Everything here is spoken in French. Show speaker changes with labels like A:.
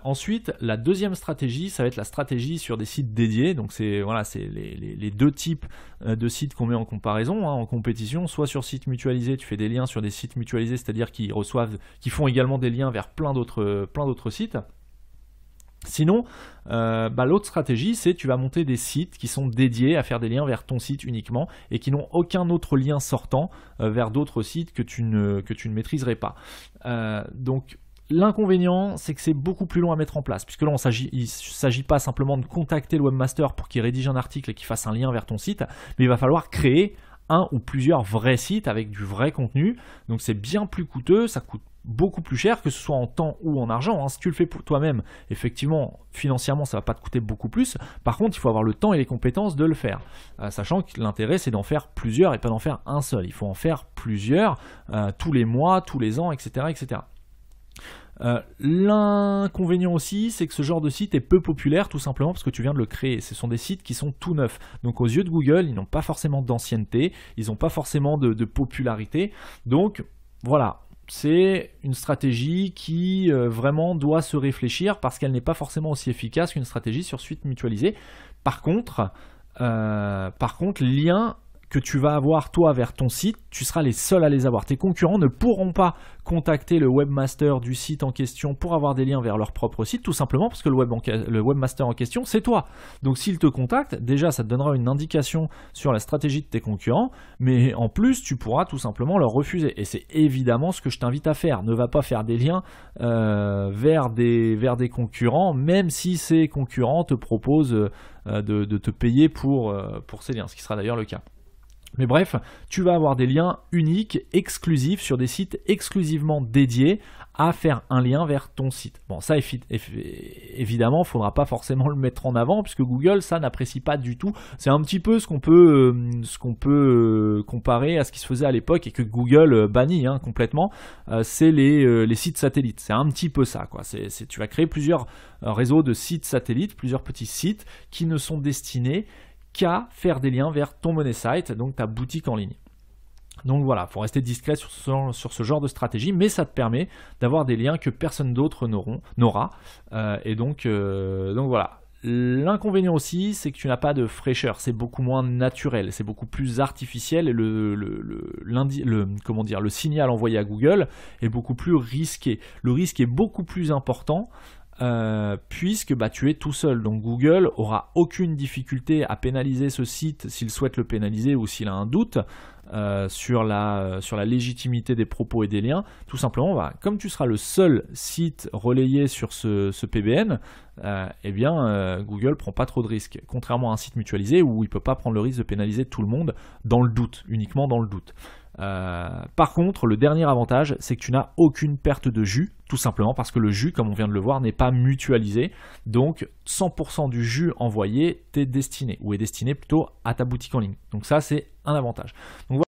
A: Ensuite, la deuxième stratégie, ça va être la stratégie sur des sites dédiés. Donc c'est voilà, les deux types de sites qu'on met en comparaison, en compétition. Soit sur site mutualisé, tu fais des liens sur des sites mutualisés, c'est-à-dire qui font également des liens vers plein d'autres sites. Sinon, l'autre stratégie, c'est tu vas monter des sites qui sont dédiés à faire des liens vers ton site uniquement et qui n'ont aucun autre lien sortant vers d'autres sites que tu ne maîtriserais pas. Donc, l'inconvénient, c'est que c'est beaucoup plus long à mettre en place, puisque là, il ne s'agit pas simplement de contacter le webmaster pour qu'il rédige un article et qu'il fasse un lien vers ton site, mais il va falloir créer un ou plusieurs vrais sites avec du vrai contenu. Donc c'est bien plus coûteux, ça coûte beaucoup plus cher, que ce soit en temps ou en argent. Si tu le fais pour toi-même, effectivement, financièrement, ça ne va pas te coûter beaucoup plus. Par contre, il faut avoir le temps et les compétences de le faire. Sachant que l'intérêt, c'est d'en faire plusieurs et pas d'en faire un seul. Il faut en faire plusieurs, tous les mois, tous les ans, etc. etc. L'inconvénient aussi, c'est que ce genre de site est peu populaire, tout simplement parce que tu viens de le créer. Ce sont des sites qui sont tout neufs. Donc aux yeux de Google, ils n'ont pas forcément d'ancienneté, ils n'ont pas forcément de popularité. Donc voilà, c'est une stratégie qui vraiment doit se réfléchir parce qu'elle n'est pas forcément aussi efficace qu'une stratégie sur site mutualisé. Par contre, les liens que tu vas avoir toi vers ton site, tu seras les seuls à les avoir. Tes concurrents ne pourront pas contacter le webmaster du site en question pour avoir des liens vers leur propre site, tout simplement parce que le webmaster en question, c'est toi. Donc s'il te contacte, déjà ça te donnera une indication sur la stratégie de tes concurrents, mais en plus tu pourras tout simplement leur refuser. Et c'est évidemment ce que je t'invite à faire. Ne va pas faire des liens vers des concurrents, même si ces concurrents te proposent de te payer pour ces liens, ce qui sera d'ailleurs le cas. Mais bref, tu vas avoir des liens uniques, exclusifs, sur des sites exclusivement dédiés à faire un lien vers ton site. Bon, ça, évidemment, il ne faudra pas forcément le mettre en avant, puisque Google, ça, n'apprécie pas du tout. C'est un petit peu ce qu'on peut comparer à ce qui se faisait à l'époque et que Google bannit complètement, c'est les sites satellites. C'est un petit peu ça, quoi. Tu vas créer plusieurs réseaux de sites satellites, plusieurs petits sites qui ne sont destinés qu'à faire des liens vers ton money site, donc ta boutique en ligne. Donc voilà, il faut rester discret sur ce genre de stratégie, mais ça te permet d'avoir des liens que personne d'autre n'aura. Et donc voilà. L'inconvénient aussi, c'est que tu n'as pas de fraîcheur, c'est beaucoup moins naturel, c'est beaucoup plus artificiel et le signal envoyé à Google est beaucoup plus risqué. Le risque est beaucoup plus important. Puisque tu es tout seul, donc Google aura aucune difficulté à pénaliser ce site s'il souhaite le pénaliser ou s'il a un doute sur la légitimité des propos et des liens. Tout simplement, comme tu seras le seul site relayé sur ce PBN, Google prend pas trop de risques, contrairement à un site mutualisé où il peut pas prendre le risque de pénaliser tout le monde dans le doute, uniquement dans le doute. Par contre, le dernier avantage, c'est que tu n'as aucune perte de jus, tout simplement parce que le jus, comme on vient de le voir, n'est pas mutualisé. Donc 100% du jus envoyé t'est destiné, ou est destiné plutôt à ta boutique en ligne. Donc ça, c'est un avantage. Donc,